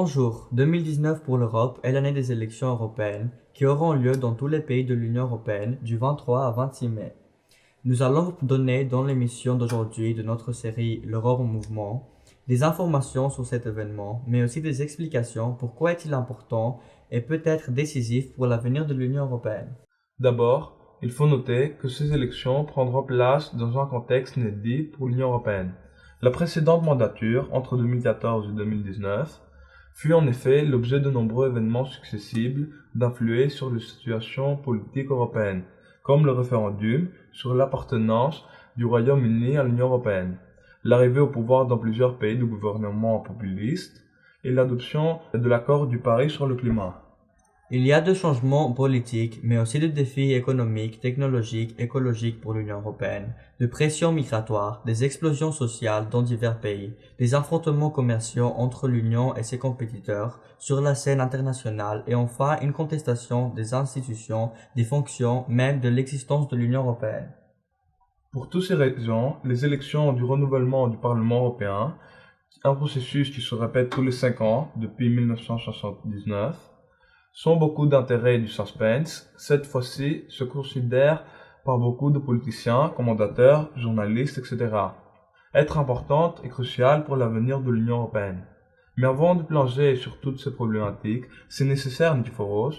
Bonjour, 2019 pour l'Europe est l'année des élections européennes qui auront lieu dans tous les pays de l'Union européenne du 23 à 26 mai. Nous allons vous donner dans l'émission d'aujourd'hui de notre série L'Europe en mouvement des informations sur cet événement, mais aussi des explications pourquoi est-il important et peut être décisif pour l'avenir de l'Union européenne. D'abord, il faut noter que ces élections prendront place dans un contexte inédit pour l'Union européenne. La précédente mandature, entre 2014 et 2019, fut en effet l'objet de nombreux événements successifs d'influer sur la situation politique européenne, comme le référendum sur l'appartenance du Royaume-Uni à l'Union européenne, l'arrivée au pouvoir dans plusieurs pays de gouvernements populistes et l'adoption de l'accord du Paris sur le climat. Il y a de changements politiques, mais aussi de défis économiques, technologiques, écologiques pour l'Union européenne, de pressions migratoires, des explosions sociales dans divers pays, des affrontements commerciaux entre l'Union et ses compétiteurs sur la scène internationale et enfin une contestation des institutions, des fonctions, même de l'existence de l'Union européenne. Pour toutes ces raisons, les élections du renouvellement du Parlement européen, un processus qui se répète tous les 5 ans depuis 1979, sans beaucoup d'intérêt et du suspense, cette fois-ci se considère par beaucoup de politiciens, commentateurs, journalistes, etc. être importante et cruciale pour l'avenir de l'Union européenne. Mais avant de plonger sur toutes ces problématiques, c'est nécessaire, Nikiforos,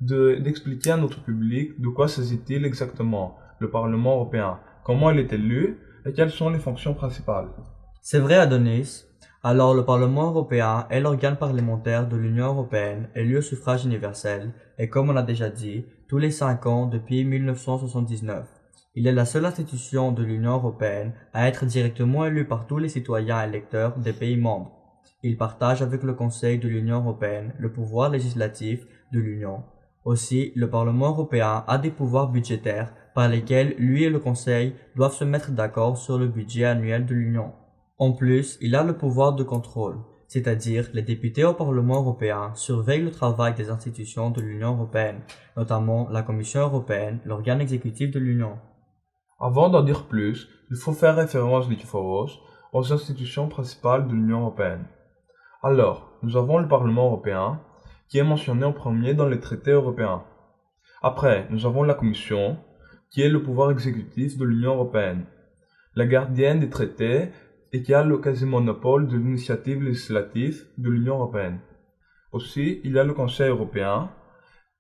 d'expliquer à notre public de quoi s'agit-il exactement, le Parlement européen, comment il est élu et quelles sont les fonctions principales. C'est vrai, Adonis. Alors, le Parlement européen est l'organe parlementaire de l'Union européenne élu au suffrage universel et comme on l'a déjà dit, tous les 5 ans depuis 1979. Il est la seule institution de l'Union européenne à être directement élue par tous les citoyens électeurs des pays membres. Il partage avec le Conseil de l'Union européenne le pouvoir législatif de l'Union. Aussi, le Parlement européen a des pouvoirs budgétaires par lesquels lui et le Conseil doivent se mettre d'accord sur le budget annuel de l'Union. En plus, il a le pouvoir de contrôle, c'est-à-dire les députés au Parlement européen surveillent le travail des institutions de l'Union européenne, notamment la Commission européenne, l'organe exécutif de l'Union. Avant d'en dire plus, il faut faire référence, Nikiforos, aux institutions principales de l'Union européenne. Alors, nous avons le Parlement européen, qui est mentionné en premier dans les traités européens. Après, nous avons la Commission, qui est le pouvoir exécutif de l'Union européenne, la gardienne des traités et qui a le quasi-monopole de l'initiative législative de l'Union européenne. Aussi, il y a le Conseil européen,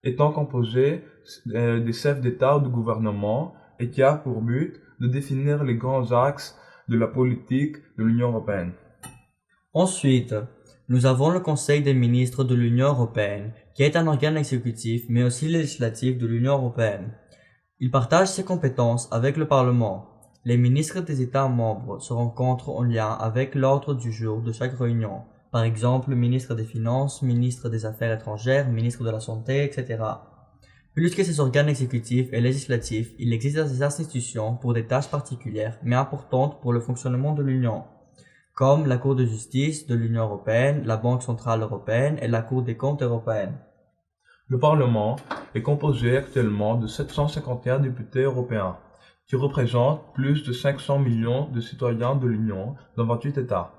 étant composé des chefs d'État ou de gouvernement et qui a pour but de définir les grands axes de la politique de l'Union européenne. Ensuite, nous avons le Conseil des ministres de l'Union européenne, qui est un organe exécutif mais aussi législatif de l'Union européenne. Il partage ses compétences avec le Parlement. Les ministres des États membres se rencontrent en lien avec l'ordre du jour de chaque réunion. Par exemple, le ministre des Finances, ministre des Affaires étrangères, ministre de la Santé, etc. Plus que ces organes exécutifs et législatifs, il existe des institutions pour des tâches particulières mais importantes pour le fonctionnement de l'Union, comme la Cour de justice de l'Union européenne, la Banque centrale européenne et la Cour des comptes européenne. Le Parlement est composé actuellement de 751 députés européens, qui représentent plus de 500 millions de citoyens de l'Union dans 28 États.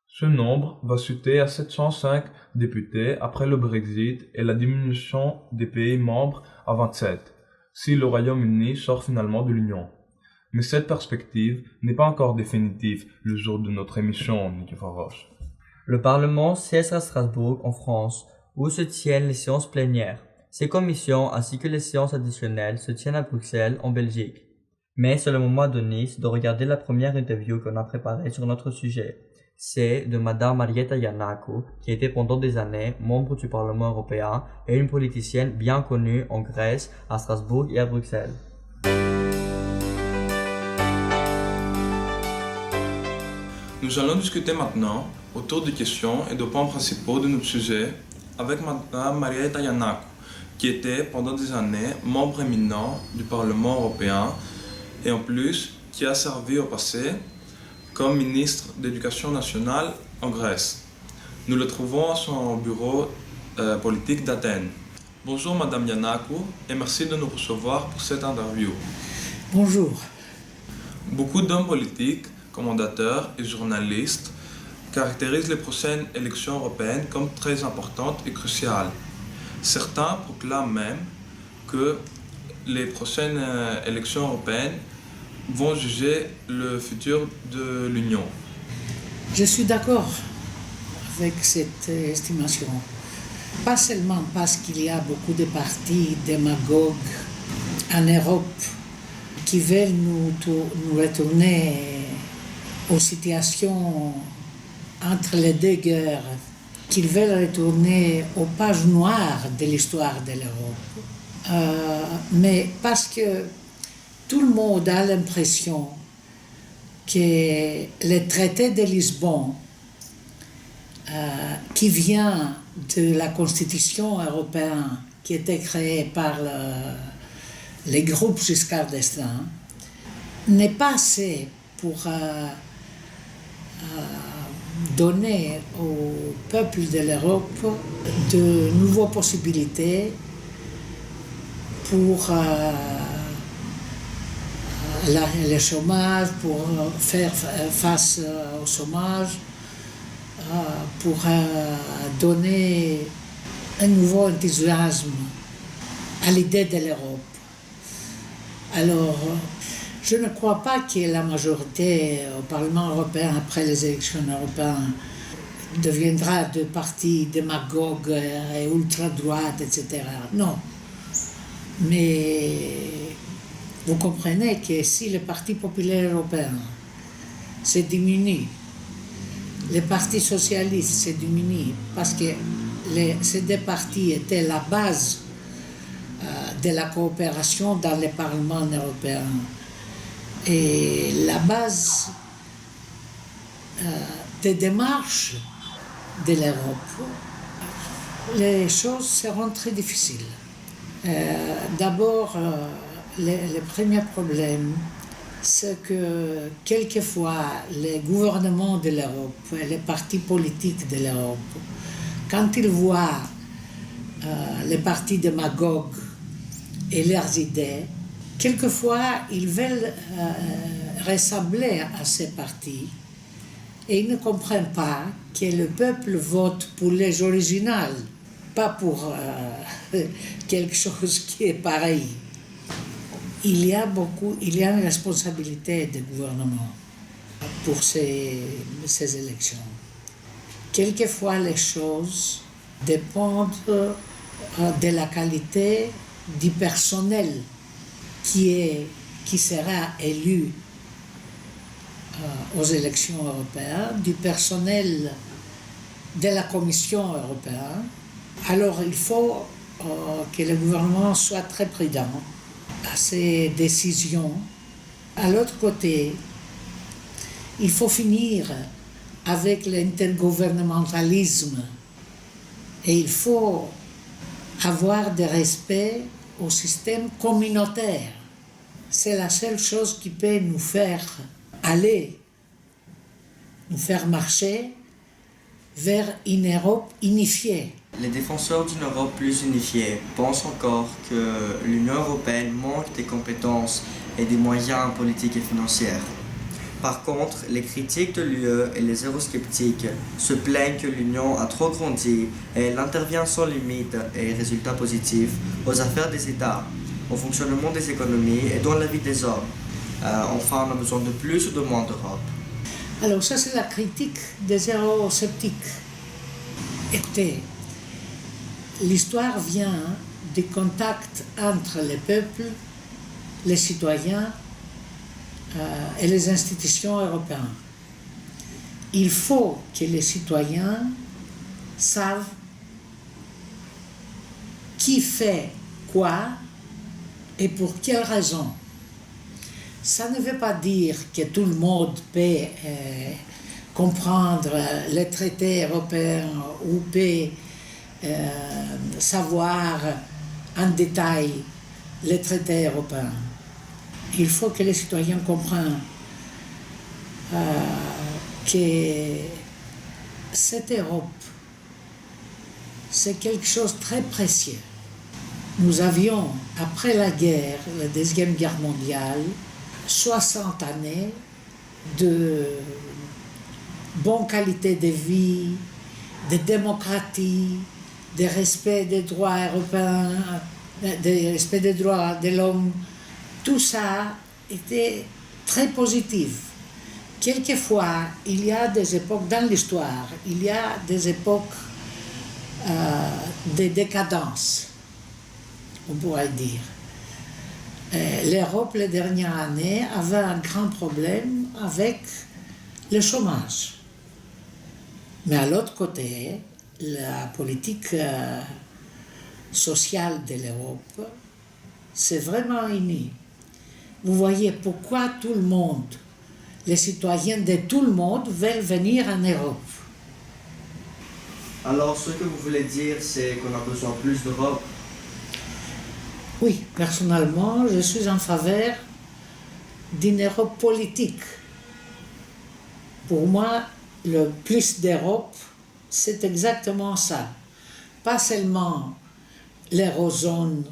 Ce nombre va chuter à 705 députés après le Brexit et la diminution des pays membres à 27, si le Royaume-Uni sort finalement de l'Union. Mais cette perspective n'est pas encore définitive le jour de notre émission, Nikiforos. Le Parlement siège à Strasbourg, en France, où se tiennent les séances plénières. Ces commissions ainsi que les séances additionnelles se tiennent à Bruxelles, en Belgique. Mais c'est le moment de Nice de regarder la première interview qu'on a préparée sur notre sujet. C'est de Madame Marietta Giannakou, qui était pendant des années membre du Parlement européen et une politicienne bien connue en Grèce, à Strasbourg et à Bruxelles. Nous allons discuter maintenant autour des questions et des points principaux de notre sujet avec Madame Marietta Giannakou, qui était pendant des années membre éminent du Parlement européen et en plus qui a servi au passé comme ministre d'éducation nationale en Grèce. Nous le trouvons à son bureau politique d'Athènes. Bonjour Madame Giannakou et merci de nous recevoir pour cette interview. Bonjour. Beaucoup d'hommes politiques, commentateurs et journalistes caractérisent les prochaines élections européennes comme très importantes et cruciales. Certains proclament même que les prochaines élections européennes vont juger le futur de l'Union. Je suis d'accord avec cette estimation. Pas seulement parce qu'il y a beaucoup de partis démagogues en Europe qui veulent nous retourner aux situations entre les deux guerres, qu'ils veulent retourner aux pages noires de l'histoire de l'Europe, mais parce que tout le monde a l'impression que le traité de Lisbonne, qui vient de la Constitution européenne qui était créée par les groupes Giscard d'Estaing, n'est pas assez pour donner au peuple de l'Europe de nouvelles possibilités pour le chômage, pour faire face au chômage, pour donner un nouveau enthousiasme à l'idée de l'Europe. Alors, je ne crois pas que la majorité au Parlement européen, après les élections européennes, deviendra de partis démagogues et ultra-droite, etc. Non. Mais vous comprenez que si le Parti populaire européen se diminue, le Parti socialiste se diminue, parce que ces deux partis étaient la base de la coopération dans le Parlement européen et la base des démarches de l'Europe, les choses seront très difficiles. D'abord, le premier problème, c'est que quelquefois les gouvernements de l'Europe, les partis politiques de l'Europe, quand ils voient les partis démagogues et leurs idées, quelquefois ils veulent ressembler à ces partis et ils ne comprennent pas que le peuple vote pour les originales, pas pour quelque chose qui est pareil. Il y a une responsabilité du gouvernement pour ces élections. Quelquefois, les choses dépendent de la qualité du personnel qui sera élu aux élections européennes, du personnel de la Commission européenne. Alors, il faut que le gouvernement soit très prudent à ces décisions. À l'autre côté, il faut finir avec l'intergouvernementalisme et il faut avoir de respect au système communautaire. C'est la seule chose qui peut nous faire aller, nous faire marcher vers une Europe unifiée. Les défenseurs d'une Europe plus unifiée pensent encore que l'Union européenne manque des compétences et des moyens politiques et financiers. Par contre, les critiques de l'UE et les eurosceptiques se plaignent que l'Union a trop grandi et elle intervient sans limite et résultats positifs aux affaires des États, au fonctionnement des économies et dans la vie des hommes. Enfin, on a besoin de plus ou de moins d'Europe. Alors ça, c'est la critique des eurosceptiques. Écoutez, l'histoire vient du contact entre les peuples, les citoyens et les institutions européennes. Il faut que les citoyens savent qui fait quoi et pour quelles raisons. Ça ne veut pas dire que tout le monde peut comprendre les traités européens ou peut savoir en détail les traités européens. Il faut que les citoyens comprennent que cette Europe, c'est quelque chose de très précieux. Nous avions, après la guerre, la Deuxième Guerre mondiale, 60 années de bonne qualité de vie, de démocratie, de respect des droits européens, de respect des droits de l'homme. Tout ça était très positif. Quelquefois, il y a des époques dans l'histoire, il y a des époques de décadence, on pourrait dire. L'Europe, les dernières années, avait un grand problème avec le chômage. Mais à l'autre côté, la politique sociale de l'Europe s'est vraiment unie. Vous voyez pourquoi tout le monde, les citoyens de tout le monde veulent venir en Europe. Alors, ce que vous voulez dire, c'est qu'on a besoin plus d'Europe. Oui, personnellement, je suis en faveur d'une Europe politique. Pour moi, le plus d'Europe, c'est exactement ça. Pas seulement l'eurozone,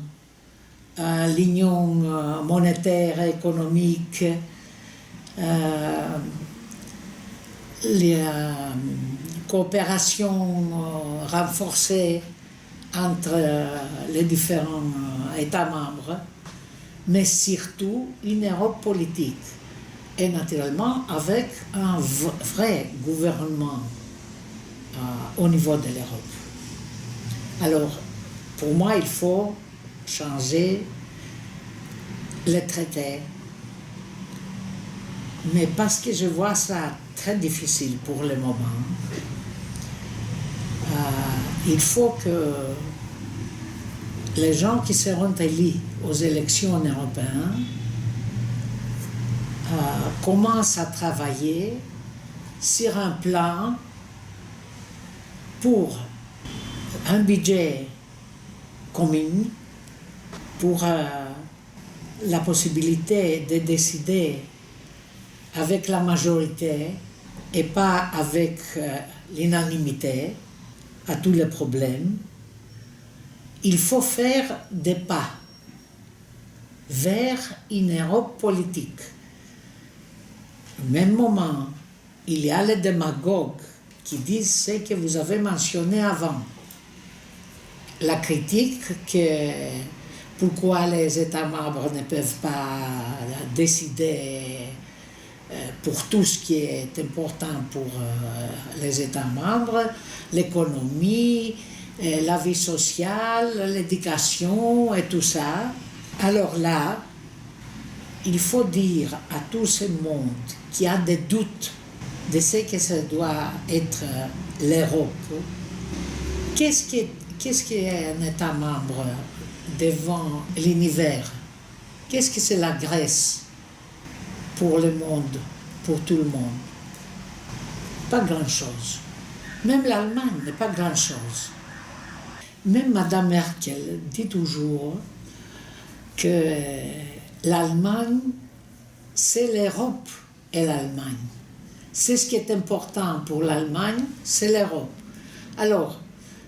l'union monétaire, économique, les coopérations renforcées entre les différents États membres, mais surtout une Europe politique. Et naturellement avec un vrai gouvernement au niveau de l'Europe. Alors, pour moi, il faut changer les traités. Mais parce que je vois ça très difficile pour le moment, il faut que les gens qui seront élus aux élections européennes commencent à travailler sur un plan pour un budget commun, pour la possibilité de décider avec la majorité et pas avec l'unanimité à tous les problèmes. Il faut faire des pas vers une Europe politique. Au même moment, il y a les démagogues qui disent ce que vous avez mentionné avant. La critique que pourquoi les États membres ne peuvent pas décider pour tout ce qui est important pour les États membres, l'économie, la vie sociale, l'éducation et tout ça. Alors là, il faut dire à tout ce monde qui a des doutes de ce que ça doit être l'Europe. Qu'est-ce qu'est un État membre devant l'univers? Qu'est-ce que c'est la Grèce pour le monde, pour tout le monde? Pas grand-chose. Même l'Allemagne n'est pas grand-chose. Même Madame Merkel dit toujours que l'Allemagne, c'est l'Europe et l'Allemagne. C'est ce qui est important pour l'Allemagne, c'est l'Europe. Alors,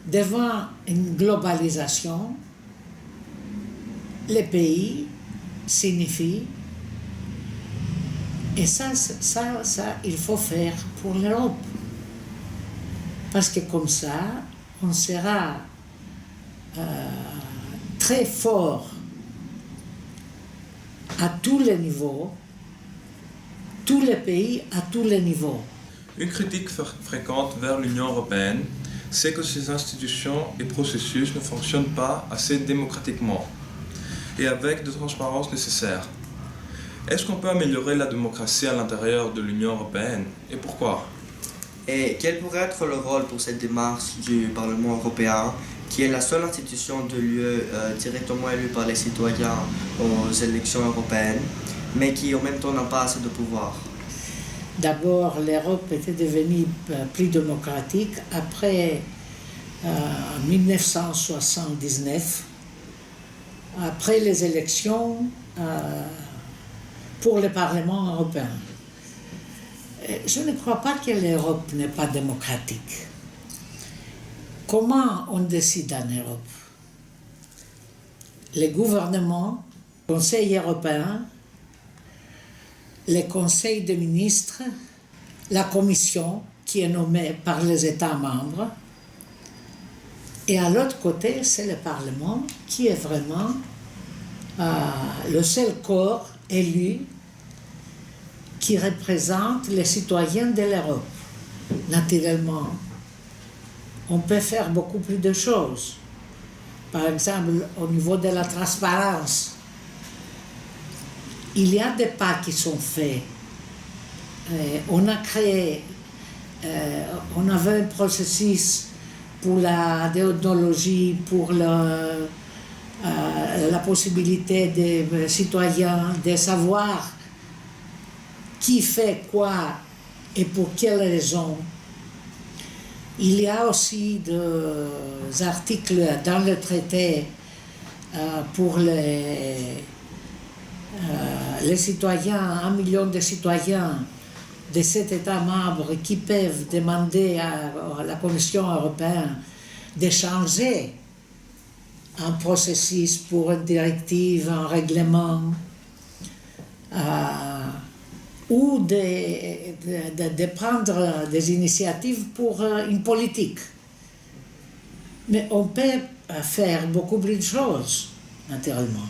devant une globalisation, les pays signifient, et ça, il faut faire pour l'Europe. Parce que comme ça, on sera très fort à tous les niveaux, tous les pays à tous les niveaux. Une critique fréquente vers l'Union européenne, c'est que ses institutions et processus ne fonctionnent pas assez démocratiquement et avec de transparence nécessaire. Est-ce qu'on peut améliorer la démocratie à l'intérieur de l'Union européenne et pourquoi? Et quel pourrait être le rôle pour cette démarche du Parlement européen, qui est la seule institution de l'UE directement élue par les citoyens aux élections européennes, mais qui en même temps n'a pas assez de pouvoir? D'abord, l'Europe était devenue plus démocratique après 1979, après les élections pour le Parlement européen. Je ne crois pas que l'Europe n'est pas démocratique. Comment on décide en Europe? Les gouvernements, le Conseil européen, les conseils des ministres, la Commission, qui est nommé par les États membres. Et à l'autre côté, c'est le Parlement qui est vraiment le seul corps élu qui représente les citoyens de l'Europe. Naturellement, on peut faire beaucoup plus de choses. Par exemple, au niveau de la transparence, il y a des pas qui sont faits. On a créé, on avait un processus pour la déontologie, pour la possibilité des citoyens de savoir qui fait quoi et pour quelles raisons. Il y a aussi des articles dans le traité pour les citoyens, 1 million de citoyens de cet État membre qui peuvent demander à la Commission européenne de changer un processus pour une directive, un règlement, ou de prendre des initiatives pour une politique. Mais on peut faire beaucoup plus de choses, naturellement.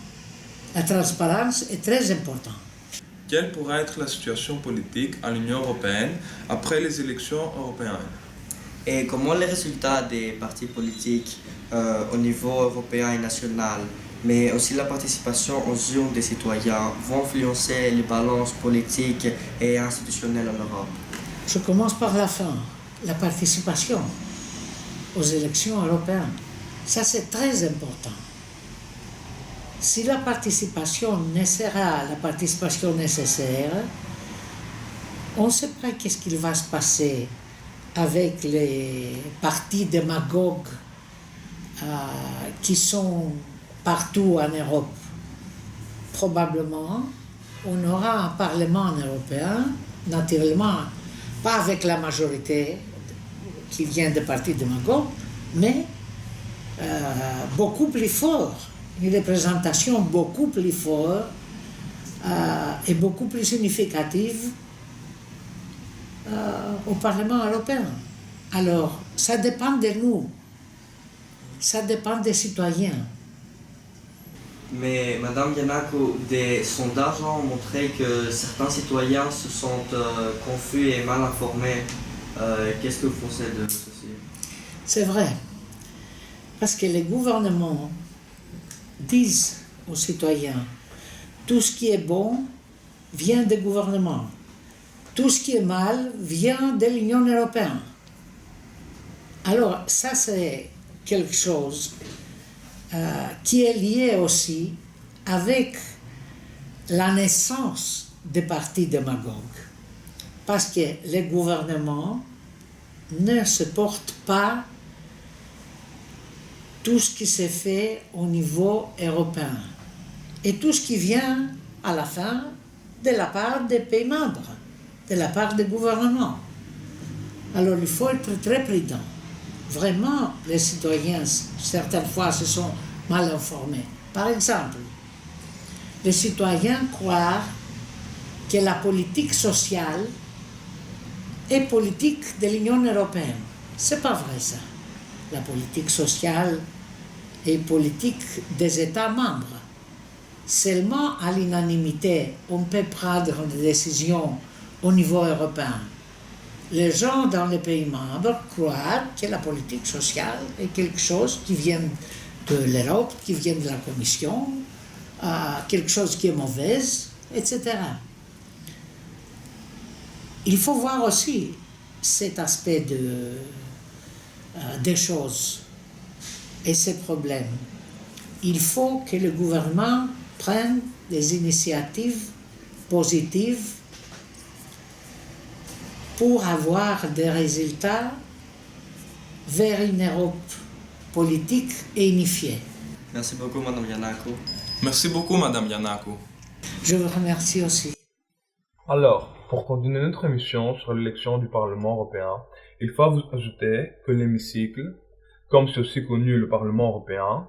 La transparence est très importante. Quelle pourrait être la situation politique à l'Union européenne après les élections européennes? Et comment les résultats des partis politiques au niveau européen et national, mais aussi la participation aux urnes des citoyens, vont influencer les balances politiques et institutionnelles en Europe? Je commence par la fin, la participation aux élections européennes. Ça, c'est très important. Si la participation ne sera la participation nécessaire, on ne sait pas qu'est-ce qu'il va se passer avec les partis démagogues qui sont partout en Europe. Probablement, on aura un Parlement européen, naturellement, pas avec la majorité qui vient des partis démagogues, mais beaucoup plus fort, une représentation beaucoup plus forte et beaucoup plus significative au Parlement européen. Alors, ça dépend de nous, ça dépend des citoyens. Mais Madame Giannakou, des sondages ont montré que certains citoyens se sentent confus et mal informés. Qu'est-ce que vous pensez de ceci? C'est vrai, parce que les gouvernements disent aux citoyens, tout ce qui est bon vient des gouvernements, tout ce qui est mal vient de l'Union européenne. Alors ça c'est quelque chose qui est lié aussi avec la naissance des partis démagogues. Parce que les gouvernements ne supportent pas tout ce qui s'est fait au niveau européen et tout ce qui vient à la fin de la part des pays membres, de la part des gouvernements. Alors il faut être très prudent. Vraiment, les citoyens, certaines fois, se sont mal informés. Par exemple, les citoyens croient que la politique sociale est politique de l'Union européenne. C'est pas vrai ça. La politique sociale est politique des États membres. Seulement à l'unanimité, on peut prendre des décisions au niveau européen. Les gens dans les pays membres croient que la politique sociale est quelque chose qui vient de l'Europe, qui vient de la Commission, quelque chose qui est mauvaise, etc. Il faut voir aussi cet aspect des choses et ces problèmes. Il faut que le gouvernement prenne des initiatives positives pour avoir des résultats vers une Europe politique et unifiée. Merci beaucoup, Madame Giannakou. Merci beaucoup, Madame Giannakou. Je vous remercie aussi. Alors, pour continuer notre émission sur l'élection du Parlement européen, il faut vous ajouter que l'hémicycle, comme c'est aussi connu le Parlement européen,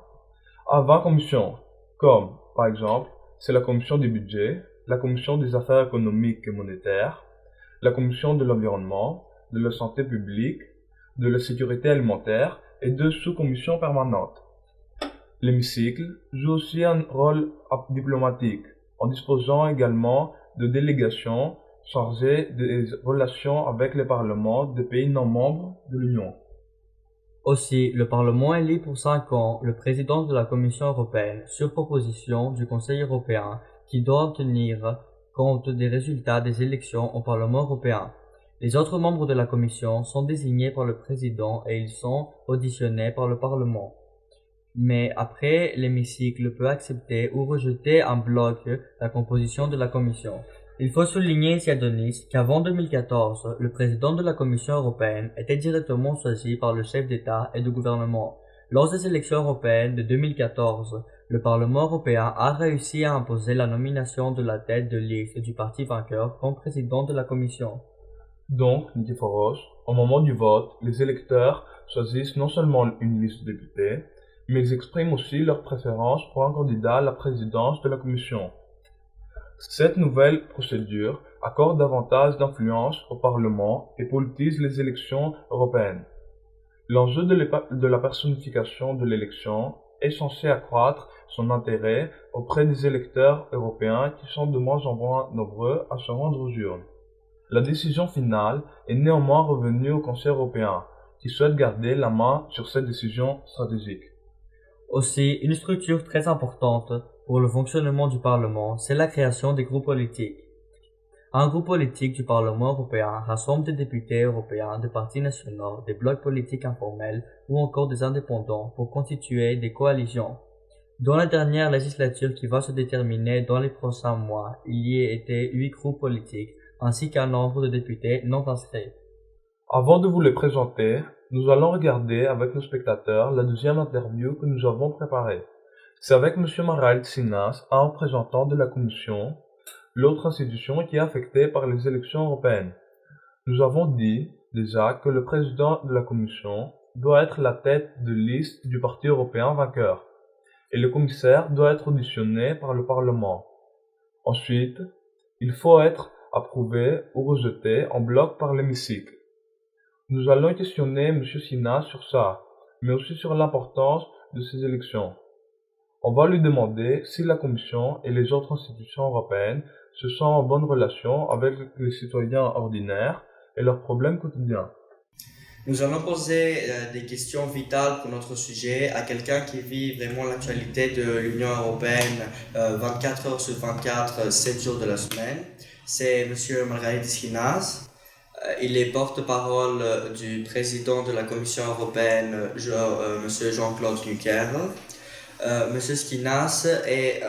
a 20 commissions, comme, par exemple, c'est la commission des budgets, la commission des affaires économiques et monétaires, la commission de l'environnement, de la santé publique, de la sécurité alimentaire et deux sous-commissions permanentes. L'hémicycle joue aussi un rôle diplomatique, en disposant également de délégations chargées des relations avec les parlements des pays non membres de l'Union. Aussi, le Parlement élit pour 5 ans le président de la Commission européenne sur proposition du Conseil européen qui doit tenir compte des résultats des élections au Parlement européen. Les autres membres de la Commission sont désignés par le président et ils sont auditionnés par le Parlement. Mais après, l'hémicycle peut accepter ou rejeter en bloc la composition de la Commission. Il faut souligner ici, Adonis, qu'avant 2014, le président de la Commission européenne était directement choisi par le chef d'État et de gouvernement. Lors des élections européennes de 2014, le Parlement européen a réussi à imposer la nomination de la tête de liste du parti vainqueur comme président de la Commission. Donc, Niképhoros, au moment du vote, les électeurs choisissent non seulement une liste de députés, mais ils expriment aussi leur préférence pour un candidat à la présidence de la Commission. Cette nouvelle procédure accorde davantage d'influence au Parlement et politise les élections européennes. L'enjeu de la personnification de l'élection est censé accroître son intérêt auprès des électeurs européens qui sont de moins en moins nombreux à se rendre aux urnes. La décision finale est néanmoins revenue au Conseil européen, qui souhaite garder la main sur cette décision stratégique. Aussi, une structure très importante pour le fonctionnement du Parlement, c'est la création des groupes politiques. Un groupe politique du Parlement européen rassemble des députés européens, des partis nationaux, des blocs politiques informels ou encore des indépendants pour constituer des coalitions. Dans la dernière législature qui va se déterminer dans les prochains mois, il y a été 8 groupes politiques ainsi qu'un nombre de députés non inscrits. Avant de vous les présenter, nous allons regarder avec nos spectateurs la deuxième interview que nous avons préparée. C'est avec M. Marail Tsinas, un représentant de la Commission, l'autre institution qui est affectée par les élections européennes. Nous avons dit déjà que le président de la Commission doit être la tête de liste du Parti européen vainqueur, et le commissaire doit être auditionné par le Parlement. Ensuite, il faut être approuvé ou rejeté en bloc par l'hémicycle. Nous allons questionner M. Tsinas sur ça, mais aussi sur l'importance de ces élections. On va lui demander si la Commission et les autres institutions européennes se sont en bonne relation avec les citoyens ordinaires et leurs problèmes quotidiens. Nous allons poser des questions vitales pour notre sujet à quelqu'un qui vit vraiment l'actualité de l'Union européenne 24 heures sur 24, 7 jours de la semaine. C'est M. Marail Tsinas. Il est porte-parole du président de la Commission européenne, M. Jean-Claude Juncker. M. Tsinas est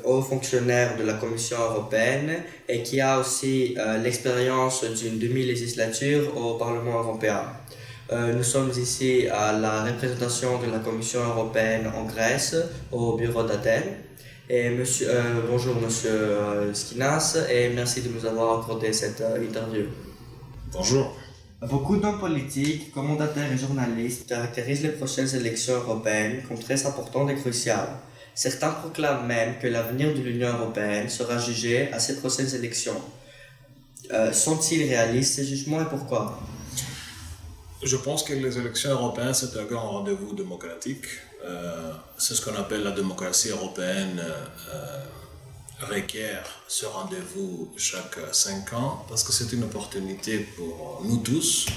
haut fonctionnaire de la Commission européenne et qui a aussi l'expérience d'une demi-législature au Parlement européen. Nous sommes ici à la représentation de la Commission européenne en Grèce, au bureau d'Athènes. Et bonjour M. Tsinas et merci de nous avoir accordé cette interview. Bonjour. Beaucoup d'hommes politiques, commentateurs et journalistes caractérisent les prochaines élections européennes comme très importantes et cruciales. Certains proclament même que l'avenir de l'Union européenne sera jugé à ces prochaines élections. Sont-ils réalistes ces jugements et pourquoi? Je pense que les élections européennes, c'est un grand rendez-vous démocratique. C'est ce qu'on appelle la démocratie européenne requiert ce rendez-vous chaque 5 ans parce que c'est une opportunité pour nous tous,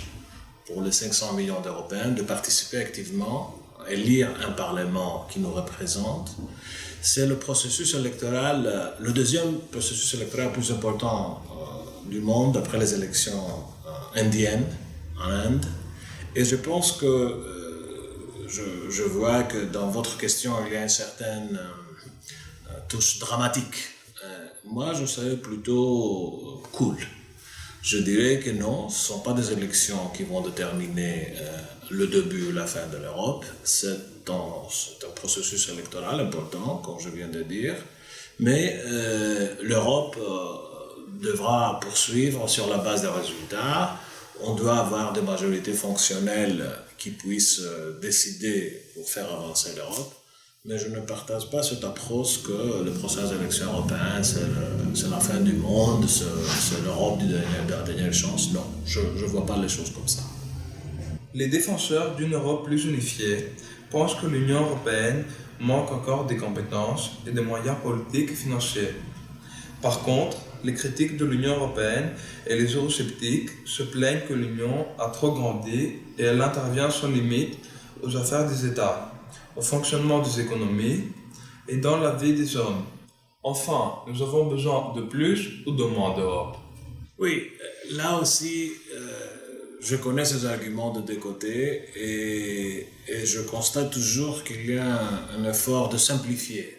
pour les 500 millions d'Européens, de participer activement, élire un Parlement qui nous représente. C'est le processus électoral, le deuxième processus électoral le plus important du monde après les élections indiennes en Inde. Et je pense que je vois que dans votre question, il y a une certaine touche dramatique. Moi, je serais plutôt cool. Je dirais que non, ce ne sont pas des élections qui vont déterminer le début ou la fin de l'Europe. C'est un processus électoral important, comme je viens de dire. Mais l'Europe devra poursuivre sur la base des résultats. On doit avoir des majorités fonctionnelles qui puissent décider pour faire avancer l'Europe. Mais je ne partage pas cette approche que le processus d'élection européen, c'est la fin du monde, c'est l'Europe de la dernière chance. Non, je ne vois pas les choses comme ça. Les défenseurs d'une Europe plus unifiée pensent que l'Union européenne manque encore des compétences et des moyens politiques et financiers. Par contre, les critiques de l'Union européenne et les eurosceptiques se plaignent que l'Union a trop grandi et elle intervient sans limite aux affaires des États, au fonctionnement des économies et dans la vie des hommes. Enfin, nous avons besoin de plus ou de moins d'Europe. Oui, là aussi, je connais ces arguments de deux côtés et je constate toujours qu'il y a un effort de simplifier,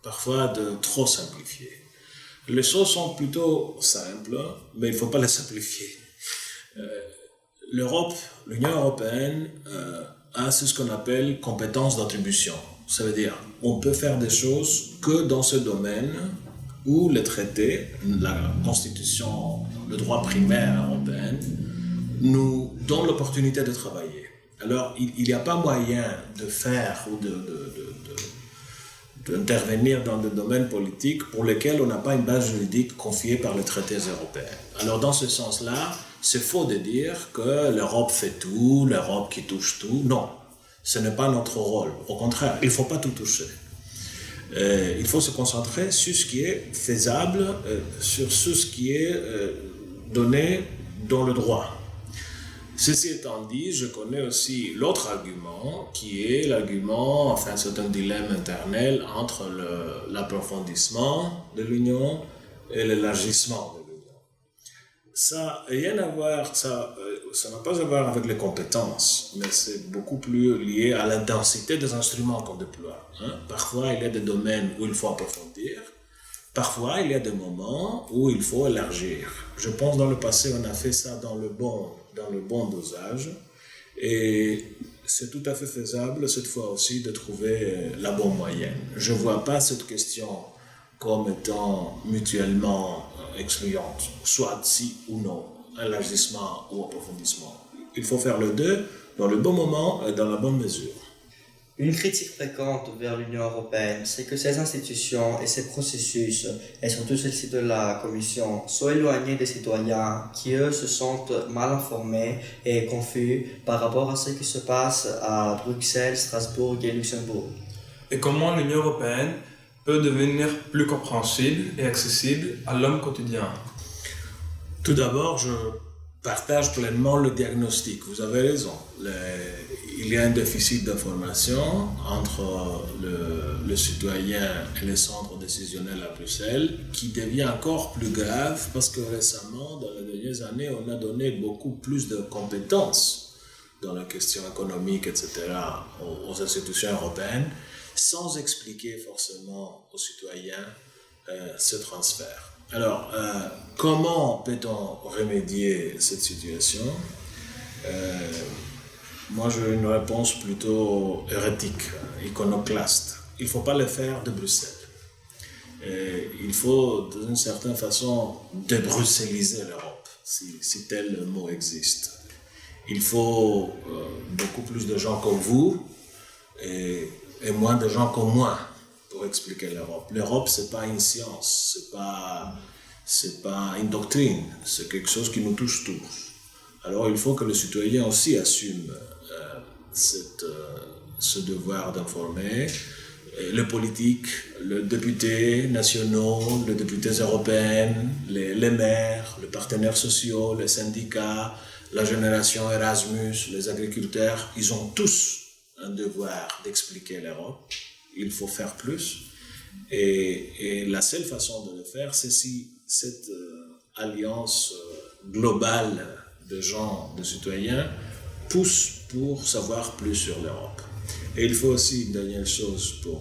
parfois de trop simplifier. Les choses sont plutôt simples, mais il ne faut pas les simplifier. L'Union européenne a ce qu'on appelle compétence d'attribution. Ça veut dire on peut faire des choses que dans ce domaine où les traités, la Constitution, le droit primaire européen nous donnent l'opportunité de travailler. Alors, il n'y a pas moyen de faire ou d'intervenir dans des domaines politiques pour lesquels on n'a pas une base juridique confiée par les traités européens. Alors, dans ce sens-là, c'est faux de dire que l'Europe fait tout, l'Europe qui touche tout. Non, ce n'est pas notre rôle. Au contraire, il ne faut pas tout toucher. Il faut se concentrer sur ce qui est faisable, sur ce qui est donné dans le droit. Ceci étant dit, je connais aussi l'autre argument, qui est l'argument, enfin c'est un dilemme éternel entre l'approfondissement de l'Union et l'élargissement de l'Union. Ça n'a rien à voir, ça n'a pas à voir avec les compétences, mais c'est beaucoup plus lié à l'intensité des instruments qu'on déploie. Parfois, il y a des domaines où il faut approfondir, parfois, il y a des moments où il faut élargir. Je pense dans le passé, on a fait ça dans le bon dosage, et c'est tout à fait faisable cette fois aussi de trouver la bonne moyenne. Je ne vois pas cette question comme étant mutuellement excluante, soit si ou non, élargissement ou approfondissement. Il faut faire les deux dans le bon moment et dans la bonne mesure. Une critique fréquente vers l'Union européenne, c'est que ces institutions et ces processus, et surtout celle-ci de la Commission, sont éloignés des citoyens qui, eux, se sentent mal informés et confus par rapport à ce qui se passe à Bruxelles, Strasbourg et Luxembourg. Et comment l'Union européenne peut devenir plus compréhensible et accessible à l'homme quotidien? Tout d'abord, je partage pleinement le diagnostic. Vous avez raison. Il y a un déficit d'information entre le citoyen et les centres décisionnels à Bruxelles qui devient encore plus grave parce que récemment, dans les dernières années, on a donné beaucoup plus de compétences dans la question économique, etc., aux institutions européennes, sans expliquer forcément aux citoyens ce transfert. Alors, comment peut-on remédier cette situation? Moi, j'ai une réponse plutôt hérétique, iconoclaste. Il ne faut pas le faire de Bruxelles. Il faut, d'une certaine façon, débruxelliser l'Europe, si tel mot existe. Il faut beaucoup plus de gens comme vous et moins de gens comme moi pour expliquer l'Europe. L'Europe, ce n'est pas une science, c'est pas une doctrine, c'est quelque chose qui nous touche tous. Alors il faut que le citoyen aussi assume ce devoir d'informer. Les politiques, les députés nationaux, les députés européens, les maires, les partenaires sociaux, les syndicats, la génération Erasmus, les agriculteurs, ils ont tous un devoir d'expliquer l'Europe. Il faut faire plus. Et la seule façon de le faire, c'est si cette alliance globale de gens, de citoyens, pousse pour savoir plus sur l'Europe. Et il faut aussi une dernière chose pour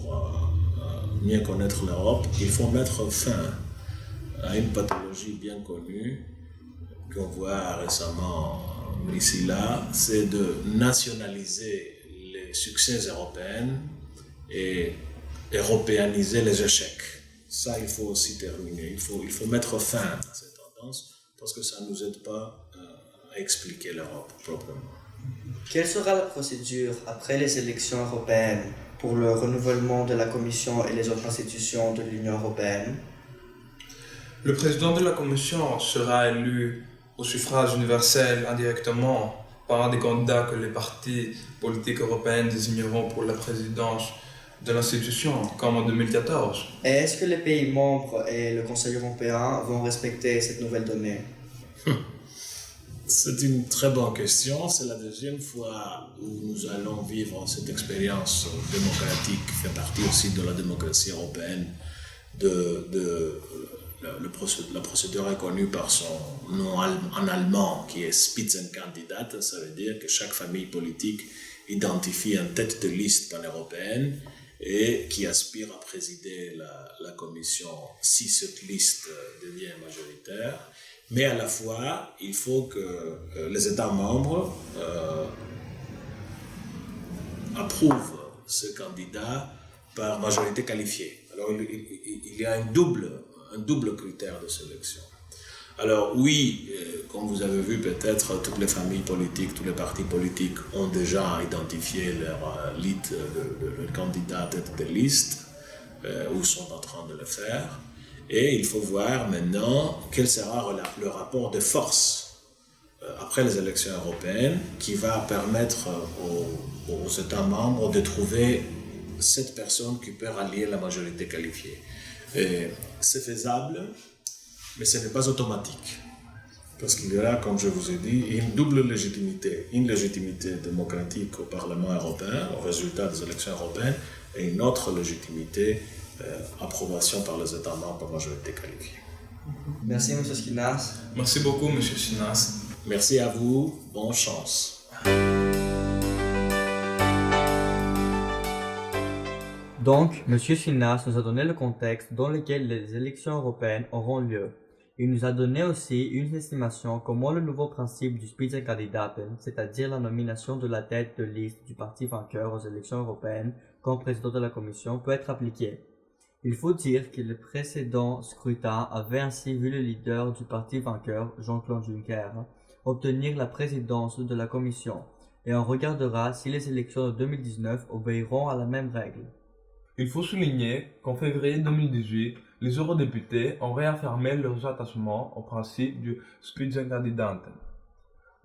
mieux connaître l'Europe, il faut mettre fin à une pathologie bien connue qu'on voit récemment ici là, c'est de nationaliser les succès européens et européaniser les échecs. Ça, il faut aussi terminer. Il faut mettre fin à cette tendance parce que ça ne nous aide pas à expliquer l'Europe proprement. Quelle sera la procédure après les élections européennes pour le renouvellement de la Commission et les autres institutions de l'Union européenne? Le président de la Commission sera élu au suffrage universel indirectement par un des candidats que les partis politiques européens désigneront pour la présidence de l'institution, comme en 2014. Et est-ce que les pays membres et le Conseil européen vont respecter cette nouvelle donnée? C'est une très bonne question. C'est la deuxième fois où nous allons vivre cette expérience démocratique, qui fait partie aussi de la démocratie européenne. La procédure est connue par son nom en allemand, qui est Spitzenkandidat. Ça veut dire que chaque famille politique identifie une tête de liste pan-européenne et qui aspire à présider la commission si cette liste devient majoritaire. Mais à la fois, il faut que les États membres approuvent ce candidat par majorité qualifiée. Alors il y a un double critère de sélection. Alors oui, comme vous avez vu peut-être, toutes les familles politiques, tous les partis politiques ont déjà identifié leur candidat tête de liste, ou sont en train de le faire. Et il faut voir maintenant quel sera le rapport de force après les élections européennes qui va permettre aux États membres de trouver cette personne qui peut rallier la majorité qualifiée. C'est faisable, mais ce n'est pas automatique. Parce qu'il y aura, comme je vous ai dit, une double légitimité. Une légitimité démocratique au Parlement européen, au résultat des élections européennes, et une autre légitimité, approbation par les États membres par majorité qualifiée. Merci, M. Skinas. Merci beaucoup, M. Sinas. Merci à vous, bonne chance. Donc, M. Skinas nous a donné le contexte dans lequel les élections européennes auront lieu. Il nous a donné aussi une estimation comment le nouveau principe du Spitzenkandidaten, c'est-à-dire la nomination de la tête de liste du parti vainqueur aux élections européennes comme président de la Commission, peut être appliqué. Il faut dire que le précédent scrutin avait ainsi vu le leader du parti vainqueur, Jean-Claude Juncker, obtenir la présidence de la Commission, et on regardera si les élections de 2019 obéiront à la même règle. Il faut souligner qu'en février 2018, les eurodéputés ont réaffirmé leurs attachements au principe du Spitzenkandidaten.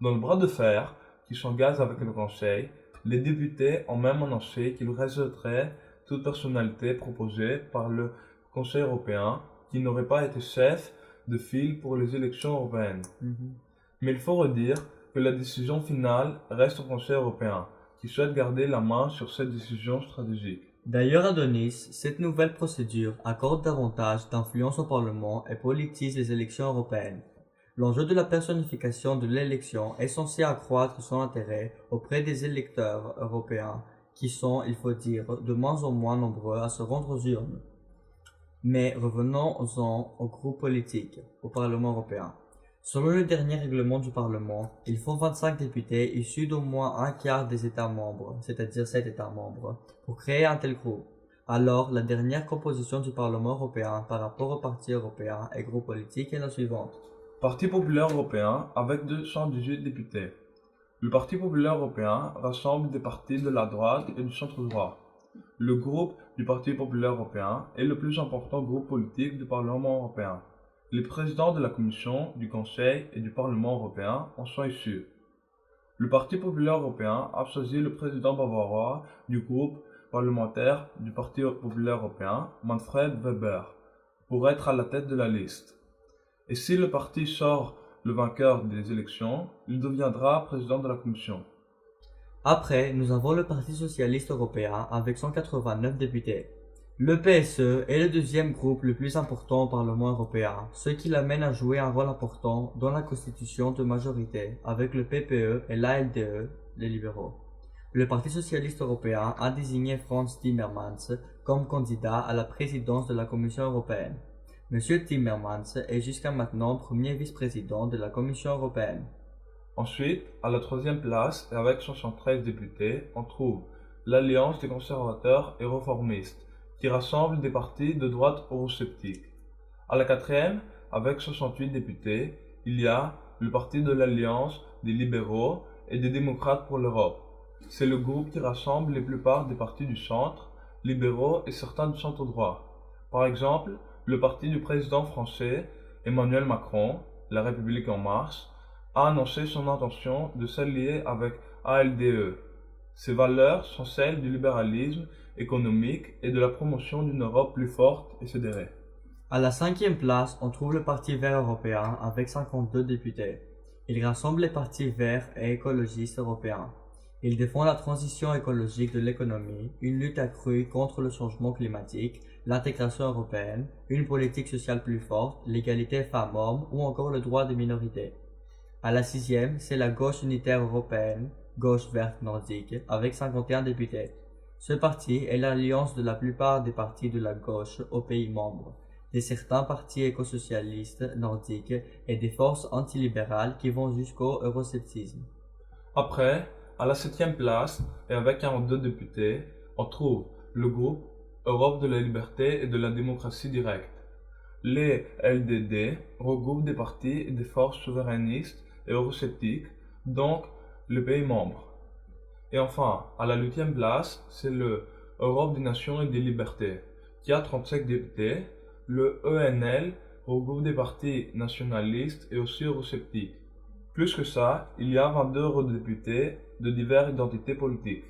Dans le bras de fer qui s'engage avec le Conseil, les députés ont même annoncé qu'ils rejetteraient toute personnalité proposée par le Conseil européen qui n'aurait pas été chef de file pour les élections européennes. Mais il faut redire que la décision finale reste au Conseil européen, qui souhaite garder la main sur cette décision stratégique. D'ailleurs, Adonis, cette nouvelle procédure accorde davantage d'influence au Parlement et politise les élections européennes. L'enjeu de la personnification de l'élection est censé accroître son intérêt auprès des électeurs européens qui sont, il faut dire, de moins en moins nombreux à se rendre aux urnes. Mais revenons-en au groupe politique, au Parlement européen. Selon le dernier règlement du Parlement, il faut 25 députés issus d'au moins un quart des États membres, c'est-à-dire 7 États membres, pour créer un tel groupe. Alors, la dernière composition du Parlement européen par rapport aux partis européens et groupes politiques est la suivante. Parti populaire européen avec 218 députés. Le Parti populaire européen rassemble des partis de la droite et du centre-droit. Le groupe du Parti populaire européen est le plus important groupe politique du Parlement européen. Les présidents de la Commission, du Conseil et du Parlement européen en sont issus. Le Parti populaire européen a choisi le président bavarois du groupe parlementaire du Parti populaire européen, Manfred Weber, pour être à la tête de la liste. Et si le parti sort le vainqueur des élections, il deviendra président de la Commission. Après, nous avons le Parti socialiste européen avec 189 députés. Le PSE est le deuxième groupe le plus important au Parlement européen, ce qui l'amène à jouer un rôle important dans la constitution de majorité avec le PPE et l'ALDE, les libéraux. Le Parti socialiste européen a désigné Frans Timmermans comme candidat à la présidence de la Commission européenne. Monsieur Timmermans est jusqu'à maintenant premier vice-président de la Commission européenne. Ensuite, à la troisième place, et avec 73 députés, on trouve l'Alliance des conservateurs et réformistes, qui rassemble des partis de droite eurosceptiques. À la quatrième, avec 68 députés, il y a le parti de l'Alliance des libéraux et des démocrates pour l'Europe, C'est le groupe qui rassemble la plupart des partis du centre, libéraux et certains du centre droit. Par exemple, le parti du président français Emmanuel Macron, La République en marche, a annoncé son intention de s'allier avec ALDE. Ses valeurs sont celles du libéralisme économique et de la promotion d'une Europe plus forte et fédérée. À la 5e place, on trouve le Parti vert européen avec 52 députés. Il rassemble les partis verts et écologistes européens. Il défend la transition écologique de l'économie, une lutte accrue contre le changement climatique, l'intégration européenne, une politique sociale plus forte, l'égalité femmes-hommes ou encore le droit des minorités. À la 6e, c'est la gauche unitaire européenne, gauche verte nordique, avec 51 députés. Ce parti est l'alliance de la plupart des partis de la gauche aux pays membres, de certains partis écosocialistes nordiques et des forces antilibérales qui vont jusqu'au eurosceptisme. Après, à la 7e place, et avec 42 députés, on trouve le groupe Europe de la liberté et de la démocratie directe. Les LDD regroupent des partis et des forces souverainistes et eurosceptiques, donc les pays membres. Et enfin, à la 8e place, c'est le Europe des nations et des libertés, qui a 35 députés. Le ENL regroupe des partis nationalistes et aussi eurosceptiques. Plus que ça, il y a 22 eurodéputés de diverses identités politiques.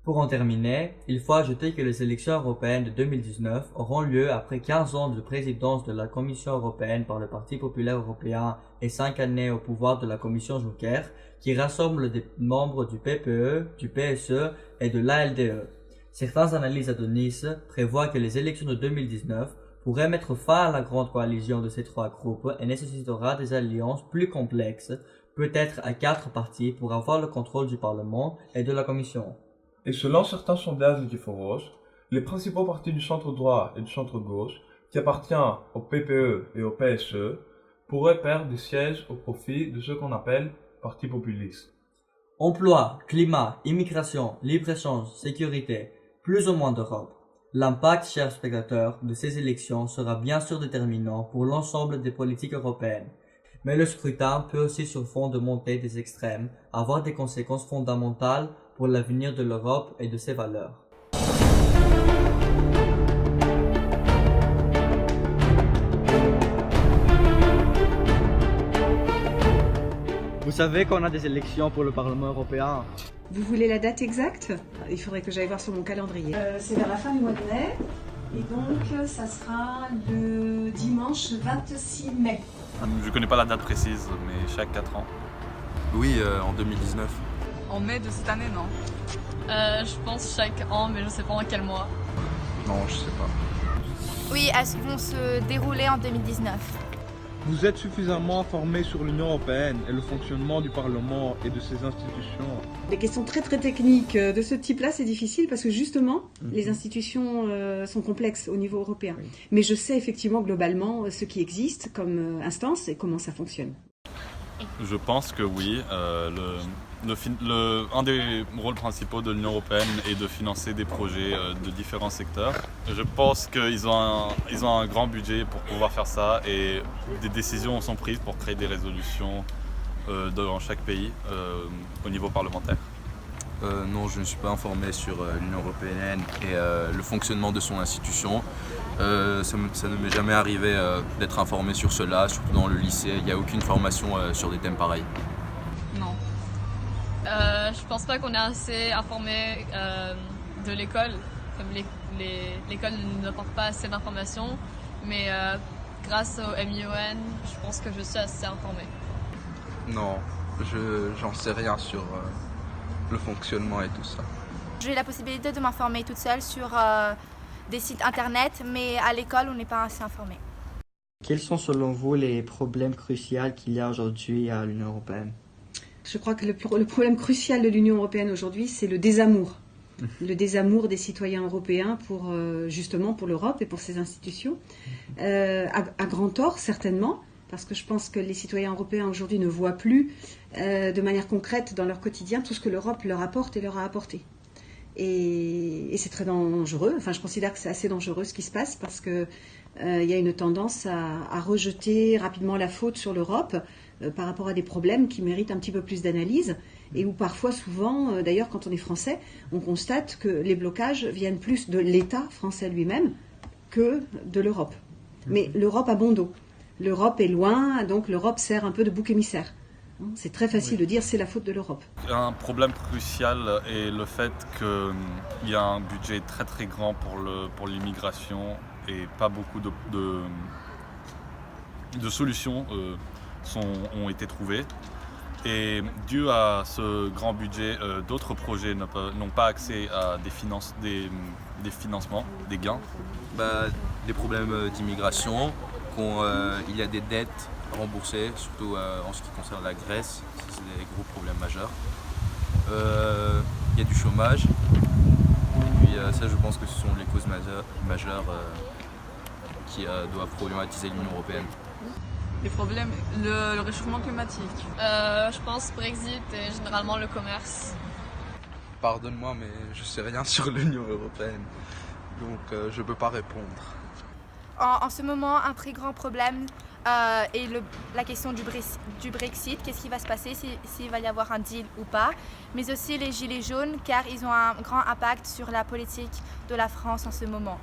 Pour en terminer, il faut ajouter que les élections européennes de 2019 auront lieu après 15 ans de présidence de la Commission européenne par le Parti populaire européen et 5 années au pouvoir de la Commission Juncker, qui rassemble des membres du PPE, du PSE et de l'ALDE. Certains analystes adonnistes prévoient que les élections de 2019 pourraient mettre fin à la grande coalition de ces trois groupes et nécessitera des alliances plus complexes, peut-être à 4 partis pour avoir le contrôle du Parlement et de la Commission. Et selon certains sondages de Kiforos, les principaux partis du centre droit et du centre gauche, qui appartiennent au PPE et au PSE, pourraient perdre des sièges au profit de ce qu'on appelle partis populistes. Emploi, climat, immigration, libre-échange, sécurité, plus ou moins d'Europe. L'impact, chers spectateurs, de ces élections sera bien sûr déterminant pour l'ensemble des politiques européennes. Mais le scrutin peut aussi, sur fond de montée des extrêmes, avoir des conséquences fondamentales pour l'avenir de l'Europe et de ses valeurs. Vous savez qu'on a des élections pour le Parlement européen. Vous voulez la date exacte? Il faudrait que j'aille voir sur mon calendrier. C'est vers la fin du mois de mai. Et donc, ça sera le dimanche 26 mai. Je connais pas la date précise, mais chaque 4 ans. Oui, en 2019. En mai de cette année, non. Je pense chaque an, mais je sais pas en quel mois. Non, je sais pas. Oui, elles vont se dérouler en 2019. Vous êtes suffisamment informé sur l'Union européenne et le fonctionnement du Parlement et de ses institutions? Les questions très très techniques de ce type-là, c'est difficile parce que justement, les institutions sont complexes au niveau européen. Oui. Mais je sais effectivement globalement ce qui existe comme instance et comment ça fonctionne. Je pense que oui. Un des rôles principaux de l'Union européenne est de financer des projets de différents secteurs. Je pense qu'ils ont un grand budget pour pouvoir faire ça et des décisions sont prises pour créer des résolutions dans chaque pays au niveau parlementaire. Non, je ne suis pas informé sur l'Union européenne et le fonctionnement de son institution. Ça ne m'est jamais arrivé d'être informé sur cela, surtout dans le lycée. Il n'y a aucune formation sur des thèmes pareils. Non. Je pense pas qu'on est assez informé de l'école. Comme l'école ne nous apporte pas assez d'informations. Mais grâce au MUN, je pense que je suis assez informée. Non, j'en sais rien sur le fonctionnement et tout ça. J'ai la possibilité de m'informer toute seule sur des sites internet, mais à l'école, on n'est pas assez informé. Quels sont selon vous les problèmes cruciaux qu'il y a aujourd'hui à l'Union européenne? Je crois que le problème crucial de l'Union européenne aujourd'hui, c'est le désamour. Le désamour des citoyens européens pour justement pour l'Europe et pour ses institutions. À grand tort, certainement, parce que je pense que les citoyens européens aujourd'hui ne voient plus de manière concrète dans leur quotidien tout ce que l'Europe leur apporte et leur a apporté. Et c'est très dangereux. Enfin, je considère que c'est assez dangereux ce qui se passe parce que il y a une tendance à rejeter rapidement la faute sur l'Europe par rapport à des problèmes qui méritent un petit peu plus d'analyse. et où parfois, souvent, d'ailleurs quand on est français, on constate que les blocages viennent plus de l'État français lui-même que de l'Europe. Mais l'Europe a bon dos. L'Europe est loin, donc l'Europe sert un peu de bouc émissaire. C'est très facile de dire c'est la faute de l'Europe. Un problème crucial est le fait qu'il y a un budget très très grand pour l'immigration et pas beaucoup de solutions ont été trouvées. Et dû à ce grand budget, d'autres projets n'ont pas accès à des financements, des gains. Des problèmes d'immigration, il y a des dettes remboursées, surtout en ce qui concerne la Grèce, c'est des gros problèmes majeurs. Il y a du chômage, et puis ça je pense que ce sont les causes majeures qui doivent problématiser l'Union européenne. Les problèmes, le réchauffement climatique. Je pense Brexit et généralement le commerce. Pardonne-moi, mais je sais rien sur l'Union européenne, donc je peux pas répondre. En ce moment, un très grand problème est la question du Brexit. Qu'est-ce qui va se passer, s'il va y avoir un deal ou pas. Mais aussi les gilets jaunes, car ils ont un grand impact sur la politique de la France en ce moment.